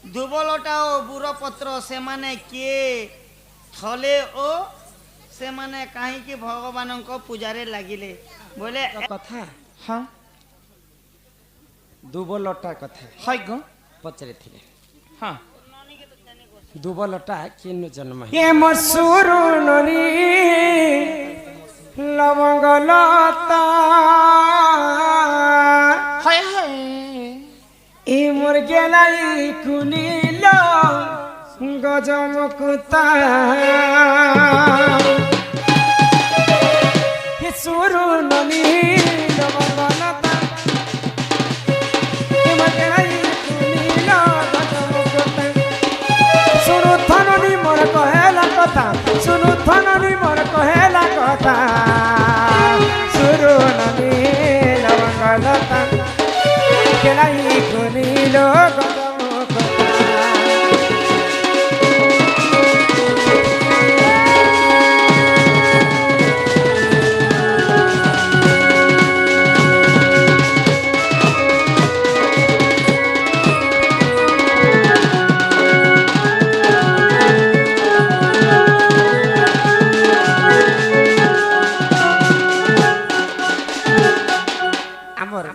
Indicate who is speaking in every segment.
Speaker 1: दुबलटा ओ बुरपत्र से माने किए थले ओ से माने कहीं कि भगवान को पूजारे लगिले बोले
Speaker 2: कथा
Speaker 3: हाँ
Speaker 2: दुबलटा कथा
Speaker 3: हाय गो
Speaker 2: पचरे थिले
Speaker 3: हाँ
Speaker 2: दुबलटा केनु जन्म
Speaker 4: ये मसूरु ननी लवंगलता
Speaker 3: हाय हाय
Speaker 4: ई मोर गेलाई कुलिल गजमुकुता ये सुरु ननी लवंगलता ई मोर गेलाई कुलिल गजमुकुता सुनु थननी मोर कहेला कथा सुनु थननी मोर कहेला कथा सुरु ननी लवंगलता केलाई कुनिलो गजमुकुता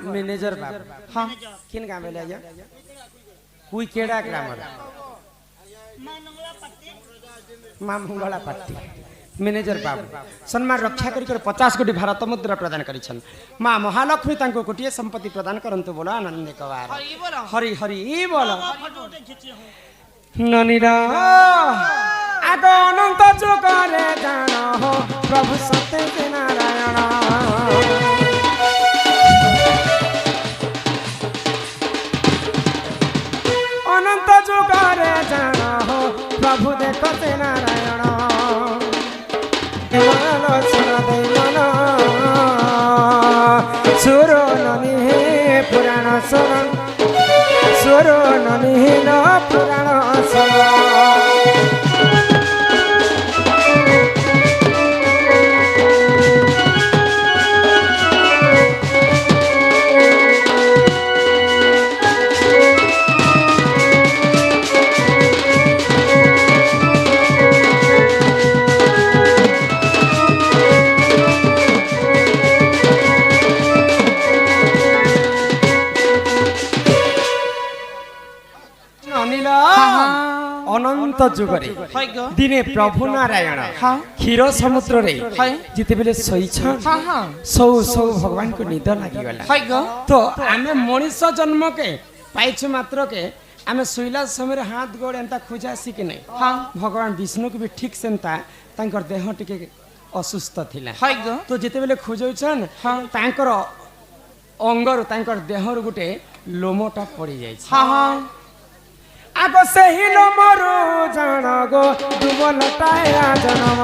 Speaker 4: मैनेजर बाबू
Speaker 3: हाँ
Speaker 4: किन गाँव में ले हुई केड़ा ग्राम माँ मंगला पट्टी मैनेजर बाबू सम्मान रक्षा कर 50 कोटी भारत मुद्रा प्रदान करिछन माँ महालक्ष्मी तांको कोटिए संपत्ति प्रदान करंतु बोलो आनंद कवार हरि हरि बोलो ननीरा आगो अनंत जुगरे जान हो प्रभु सत्य नारायण अनंत जुगरे जान हो प्रभु देखते नारायण मन सुन दे मन सुरो ननी पुराण सुन सुरो ननी न पुराण सुन अनंत जुगरे
Speaker 3: हाय गो
Speaker 4: दिने प्रभु नारायण
Speaker 3: हाँ
Speaker 4: क्षीर समुद्र रे
Speaker 3: हाय
Speaker 4: जिते बेले सहीछ
Speaker 3: हाँ हाँ
Speaker 4: सौ सौ भगवान को निद लागी गला
Speaker 3: हाय गो
Speaker 4: तो आमे मनुष्य जन्म के पाइछु मात्र के आमे सुइला समय हाथ गोड़ एंता खोजा कि नहीं
Speaker 3: हाँ
Speaker 4: भगवान विष्णु को भी ठीक सेंता तांकर देह टिके असुस्थ थिला
Speaker 3: हाय गो
Speaker 4: तो जिते बेले खोजौछन
Speaker 3: हाँ
Speaker 4: तांकर अंगर तांकर देहर गुटे लोमटा पड़ी जाय
Speaker 3: हाँ हाँ
Speaker 4: आगो से ही लोमरो जान गो दुबलटाया जनम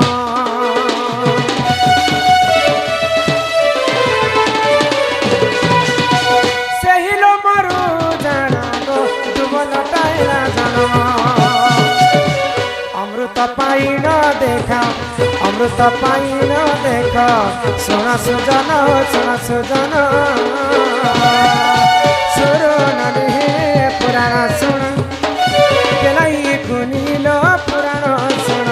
Speaker 4: से ही लोमरो जान गो दुबलटाया जनम अमृत पाई न देखा अमृत पाई न देखा सुना सुजन सुना सुजन सुरो ननी पुराण सुन केलाई कुनिलो पुराण सुन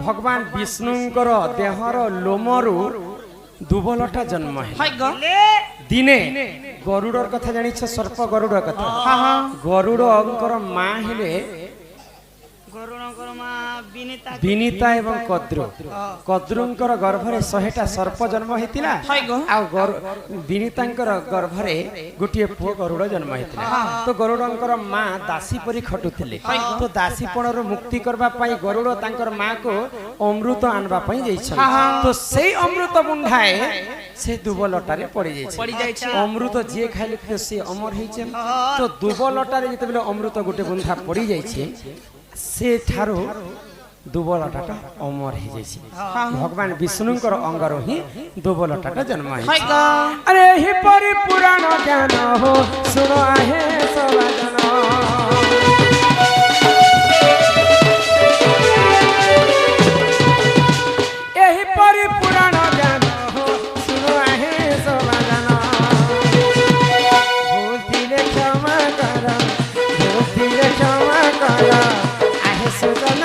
Speaker 4: भगवान विष्णुंकर देहर लोमरु दुबलटा जन्म है
Speaker 3: हाय गो
Speaker 4: दिने गरुडर कथा जानिछ सर्प गरुड कथा
Speaker 3: हाँ हाँ
Speaker 4: गरुडंकर माँ हेले
Speaker 1: गरुणकर मा विनीता
Speaker 4: विनीता एवं कद्रु कद्रुंकर गर्भरे 100टा सर्प जन्म हेतिला
Speaker 3: हाय गो
Speaker 4: आ विनीतांकर गर्भरे गोटिए पुओ गरुड जन्म हेतिला तो गरुडंकर माँ दासी परी खटुथिले तो दासीपणर मुक्ति करबा पई गरुड तांकर माँ को अमृत आनबा पई जाइछन तो सेई अमृत बुंढाए से दुबलटारे पड़ी जाइछे अमृत जे खाइले से अमर हेछे तो दुबलटारे जेतेबेले अमृत गोटे बुंढा पड़ी जाइछे से ठारो दुबलटाटा अमर हो जाइए भगवान विष्णुंकर अंगरो ही दुबलटाटा जन्म है अरे ही परि पुराण ज्ञान हो सुनो आहे सवाजन यही परि पुराण ज्ञान हो सुनो आहे सवाजन भूलतिले क्षमा कर भूलतिले क्षमा कर आहे सुजन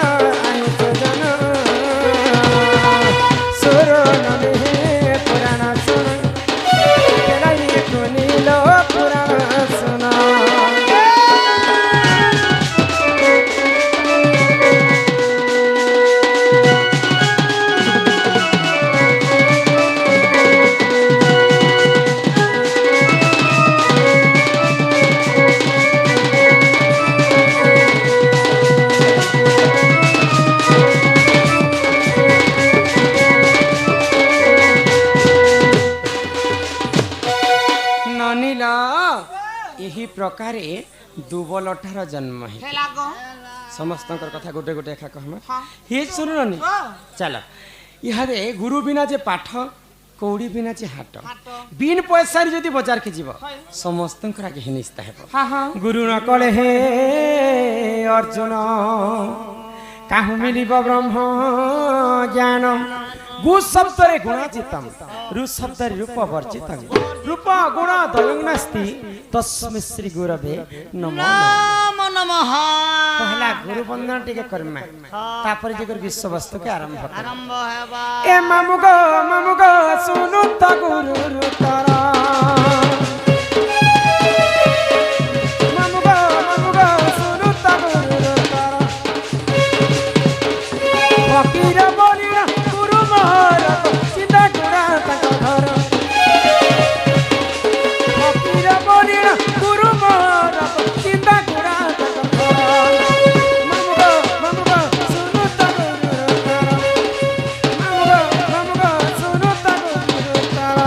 Speaker 4: यही प्रकार दुबलठार जन्म है समस्त कथा गोटे गोटे एका कहमा हे सुननी चल इहादे गुरु बिना जे पाठ कौड़ी बिना जे हाट बिन पैसा जदि बाजार के जीव समस्त आगे हिनिस्ता है गुरु न कले हे अर्जुन काहू मिलिब ब्रह्म ज्ञान गु शब्द रे गुणाचितम रु शब्द रे रूप वर्जितम रूप गुण द्वयं नास्ति तस्मै श्री गुरवे नमो
Speaker 1: नमः
Speaker 4: पहला गुरु वंदना टिके करमा तापर जे विश्व वस्तु के आरंभ
Speaker 1: हेबा
Speaker 4: ए मामुगो सुनु त गुरु रुतरा मामुगो सुनु त गुरु रुतरा फकीर बोलिया गुरु महाराज सीधा गुणा तक घर फकीर बोलिया गुरु महाराज सीधा गुणा तक घर मामुगो सुनु त गुरु रुतरा मामुगो सुनु त गुरु रुतरा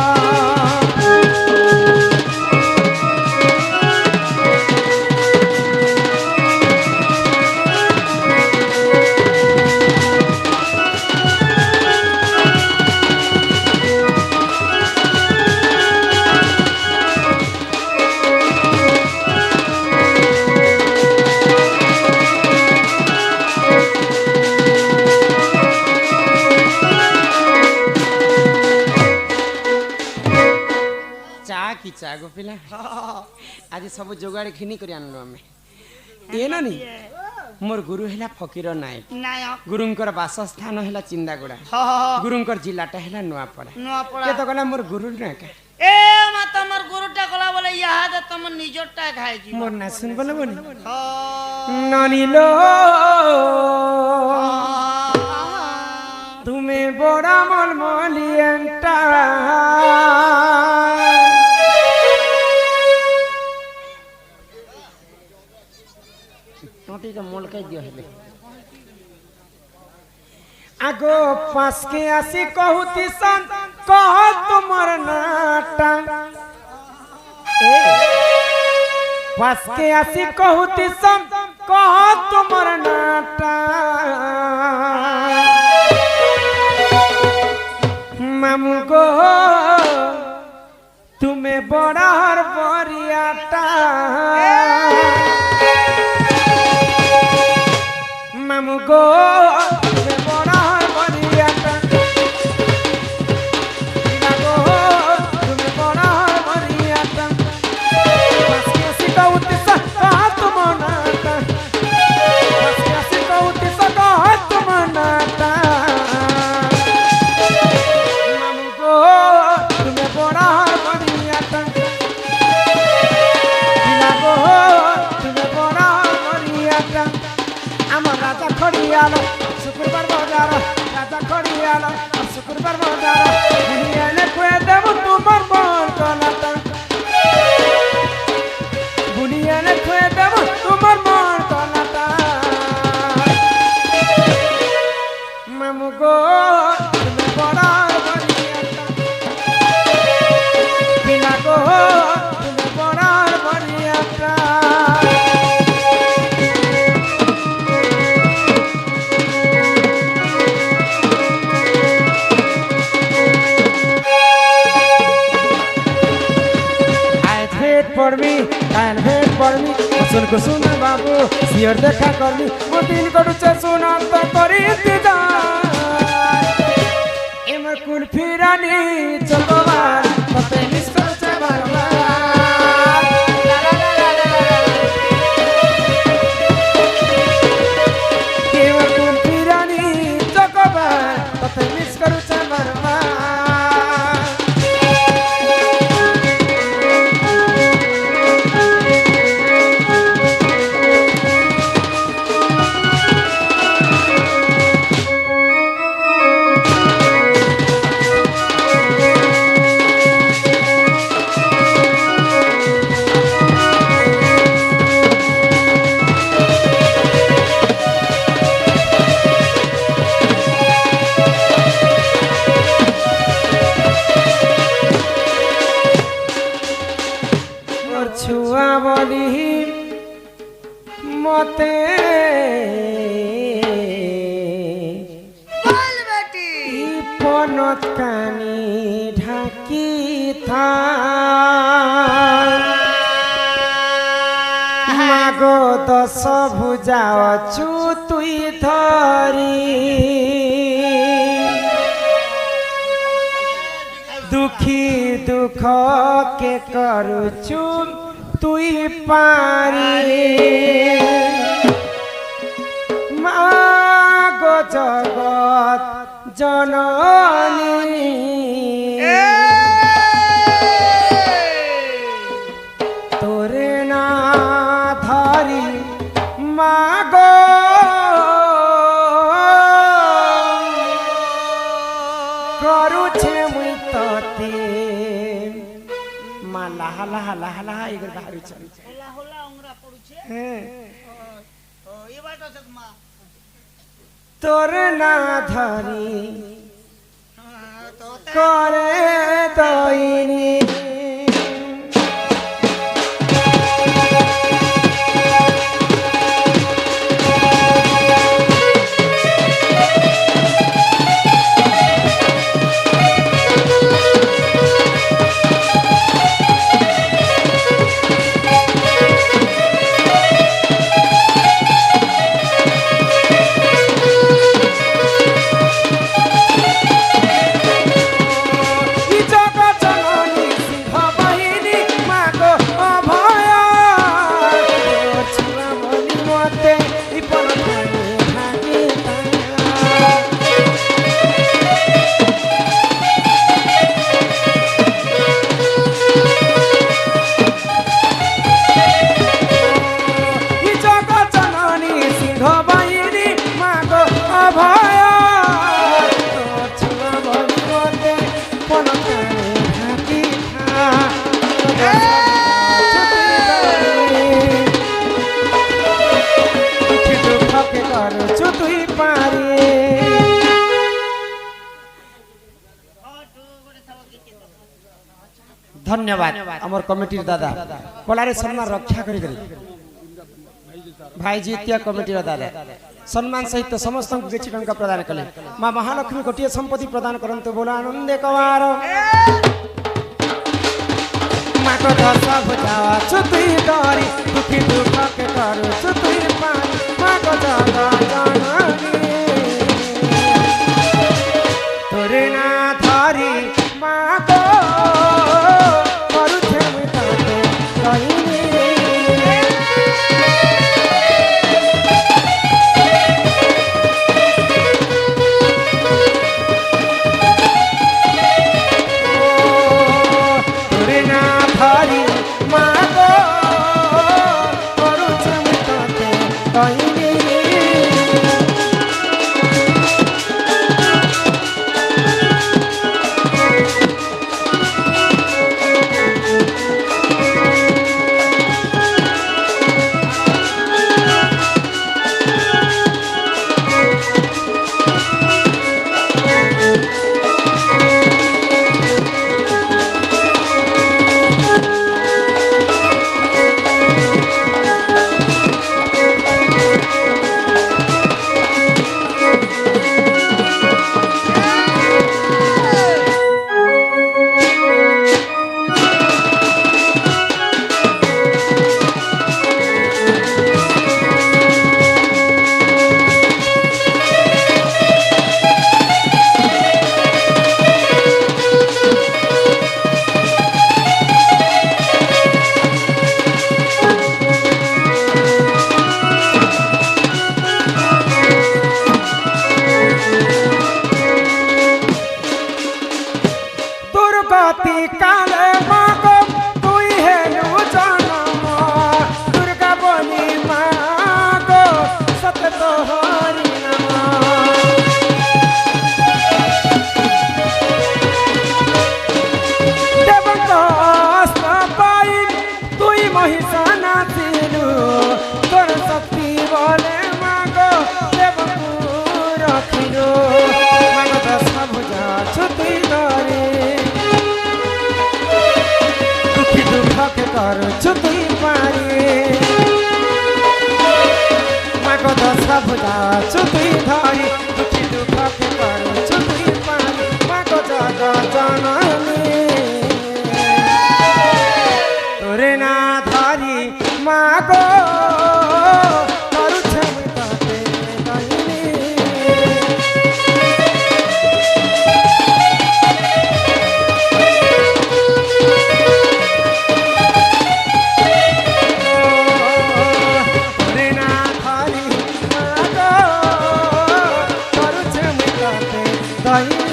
Speaker 4: चा गो पिला आज सब जोगाड़ घिनी कर आनलो हमें ये ना नी मोर गुरु हैला फकीर नायक गुरुंकर वासस्थान हैला चिंदागुड़ा गुरुंकर जिलाटा हैला नुआपड़ा के तो कला मोर गुरु ना का
Speaker 1: ए मा तमर गुरुटा कला बोले याद तम निजटा खाइ जी
Speaker 4: मोर ना सुन बोले बोली नानी लो तुम्हें बड़ा मोल मोलियंटा नोटी का मोल कह दिया है आगो पास के आसी कहूती सन कह तुमर नाटा पास के आसी कहूती सन कह तुमर नाटा मामू गो तुम्हें बड़ा हर बरियाटा मामू गो तुम्हें बड़ा हर बरियाटा गो तुम्हें बड़ा हर बरियाटा पासके सिका उतिसा कहा तुम नाटा पासके सिका उतिसा कहा तुम नाटा मामू गो तुम्हें बड़ा हर बरियाटा गो तुम्हें बड़ा हर बरियाटा আমার রাজা খড়িয়াল শুক্রবার বাজার রাজা খড়িয়াল শুক্রবার বাজার বুনিয়ালে কয়ে দেব তোমার মন কলাটা বুনিয়ালে কয়ে দেব তোমার মন কলাটা মামু গো তুমি বড়ার বরিয়াটা বিনা গো তুমি বড়ার বরিয়াটা सुन को सुन बाबू सियर देखा करनी मो दिन कटुचे सुन तो करी एमर कुल फिरानी चकोबार तते मिस करछे बारबार एमर कुल फिरानी चकोबार तते मिस करछे बारबार छुआ बोली मते
Speaker 1: बोल बेटी
Speaker 4: पनत कानी ढाकी था मागो दस भुजाओ चु तुई धरी दुखी दुख के करुचु तुई पारी मागो जगत जननी तोरे ना धरी मागो करुछे मुई तते मा लाहा लाहा लाहा लाहा इगर बाहर चली
Speaker 1: होला होला अंगरा पडुछे
Speaker 4: हैं
Speaker 1: ए बात আছে মা
Speaker 4: तोर ना धरी
Speaker 1: তো
Speaker 4: करे दईनी धन्यवाद आमर कमिटी दादा कलारे सम्मान रक्षा करी भाई जीतिया कमिटी दादा सम्मान सहित समस्त किछि टंका प्रदान कले मां महालक्ष्मी गोटिए संपत्ति प्रदान करंतु बोला आनंदे कवार मां को दस बुझावा छुतुई डरी दुखी दुख के करू छुतुई पानी मां को जागा जाननी तोरे ना धरी मां को କରୁଛୁ ତୁଇ ପାଣି ମାଗ ଦଶା ବୁଝାଛୁ ତୁଇ ଧରି ଦୁଃଖୀ ଦୁଃଖ କେ କରୁଛୁ ତୁଇ ପାଣି ମାଗ ଜଗ ଜନନୀ তোরে না ধরি মাগো করুছে ততে দইনি তোরে না ধরি মাগো করুছে ততে দইনি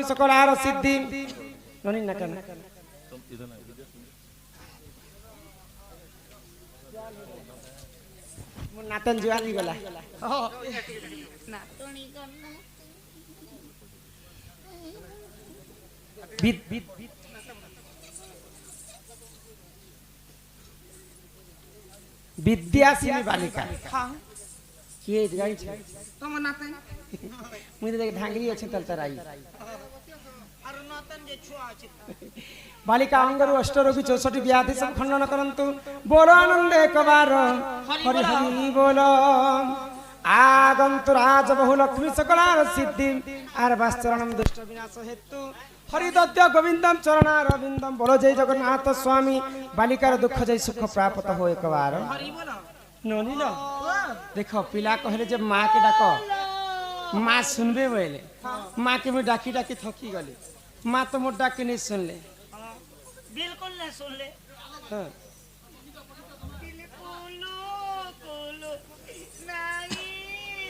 Speaker 4: सकलार सिद्धि ननी ना करना मो नातन जुआली गला
Speaker 1: नातणी करना
Speaker 4: बीत बीत विद्यासिनी बालिका
Speaker 3: हां
Speaker 4: किए जाई छ
Speaker 3: तुम नातन
Speaker 4: मुई देख ढांगरी अछि तलतराई
Speaker 1: अरु नातन जे छुआ अछि
Speaker 4: बालिका अंगरु अष्टरोगी 64 व्याधि सब खंडन करंतु बोलो आनंद एक बार हरि हरि बोलो आगंतु राज बहु लक्ष्मी सकलार सिद्धि आर वास्तरणम दुष्ट विनाश हेतु हरिदत्य गोविंदम चरणारविंदम बोलो जय जगन्नाथ स्वामी बालिकार दुख जय सुख प्राप्त हो एक बार
Speaker 3: हरि बोलो
Speaker 4: नोनी लो देखो पिला कहले जे मां के डाको मां सुनबे बोले मां के मैं डाकी डाकी थकी गली मां तो मोर डाके नहीं सुनले
Speaker 1: बिल्कुल नहीं सुन ले
Speaker 4: हां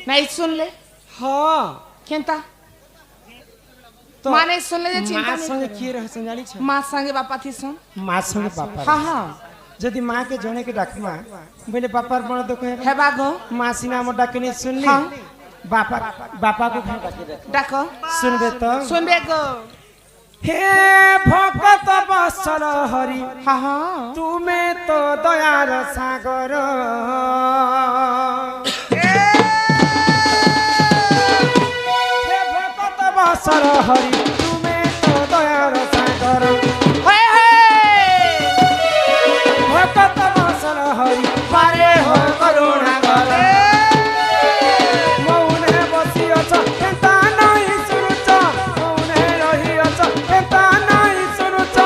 Speaker 3: नहीं सुन ले
Speaker 4: हां
Speaker 3: केनता
Speaker 4: तो
Speaker 3: मां नहीं सुन ले जे चिंता
Speaker 4: मां
Speaker 3: नहीं
Speaker 4: संगे
Speaker 3: कर।
Speaker 4: की रह संजाली छ
Speaker 3: मां संगे बापा थी सुन
Speaker 4: मां संगे पापा
Speaker 3: हां हां
Speaker 4: जदी मां के जणे के डाकमा बोले पापार बड़ दुख है
Speaker 3: हे बागो
Speaker 4: मां सिना मोर डाके नहीं सुनली
Speaker 3: हाँ।
Speaker 4: बापा बापा को घर डाके दे
Speaker 3: डाको
Speaker 4: सुनबे तो
Speaker 3: सुन बेगो
Speaker 4: हे भक्त बसर हरि
Speaker 3: हां हां
Speaker 4: तुमे तो दयार सागर हे भक्त बसर हरि तुमे तो दयार सागर
Speaker 3: होय होय
Speaker 4: भक्त बसर हरि पारे हो करुणा कर मौने बसी अछ केता नहीं सुनुच मौने रही अछ केता नहीं सुनुच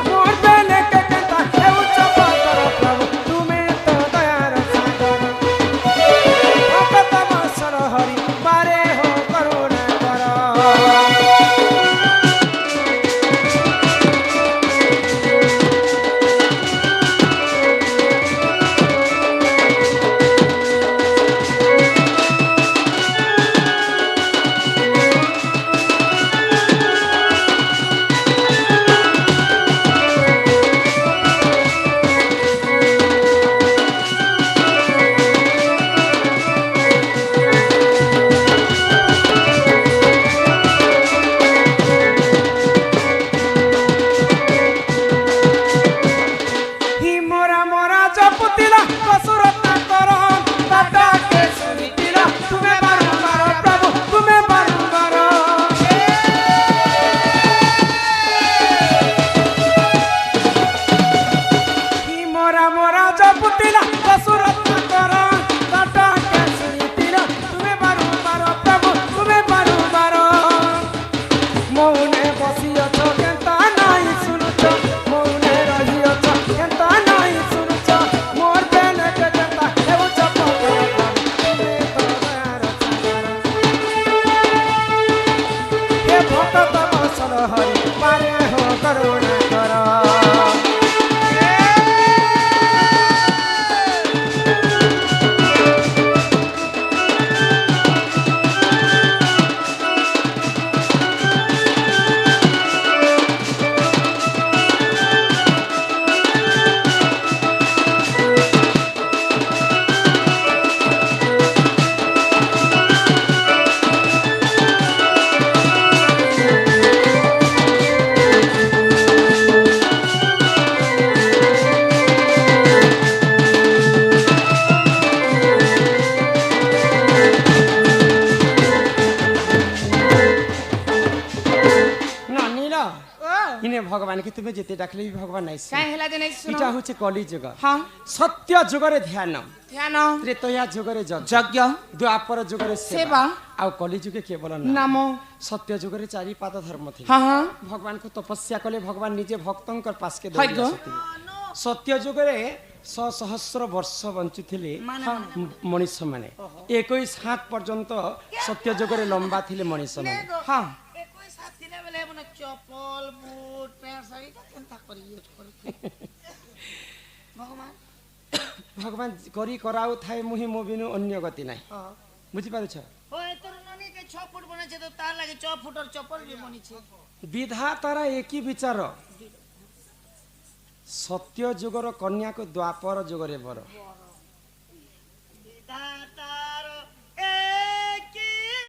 Speaker 4: मोर बेले के केता हेउच पातर प्रभु तुमे तो दयार सागर भक्त बसर हरि पारे हो करुणा कर भगवान की तुम्हें जेते डाकले भी भगवान नहीं
Speaker 3: काहे हेला जे नहीं
Speaker 4: इटा
Speaker 3: सुनो
Speaker 4: होचे कली जुग
Speaker 3: हाँ
Speaker 4: सत्य जुगरे ध्यान
Speaker 3: ध्यान
Speaker 4: त्रेतया जुगरे यज्ञ
Speaker 3: यज्ञ
Speaker 4: द्वापर जुगरे सेवा
Speaker 3: सेवा
Speaker 4: आउ कली जुगे केवल नाम
Speaker 3: नाम
Speaker 4: सत्य जुगरे चारि पाद धर्म थे
Speaker 3: हाँ हाँ
Speaker 4: भगवान को तपस्या कले भगवान निजे भक्तंकर पास के
Speaker 3: हाय
Speaker 4: दौड़ी
Speaker 3: गो।
Speaker 4: आसुथिले। सत्य जुगरे सहस्र वर्ष बंचुथिले मनीष माने 21 हाथ पर्यंत सत्य जुगरे लंबा थिले मनीष माने
Speaker 3: हाँ
Speaker 1: कोई साथी ने बोले मने चप्पल बूट पैंट साड़ी का केनता करी यूज करते भगवान
Speaker 4: भगवान करी कराउ थाए मुहि मो बिनु अन्य गति नाही
Speaker 1: हां
Speaker 4: बुझि पारुछ
Speaker 1: ओए तोर ननी के 6 फुट बने छे तो तार लागे 6 फुट और चप्पल भी बनी छे
Speaker 4: विधातारा एक ही विचार सत्य जुगर कन्या को द्वापर जुगरे बर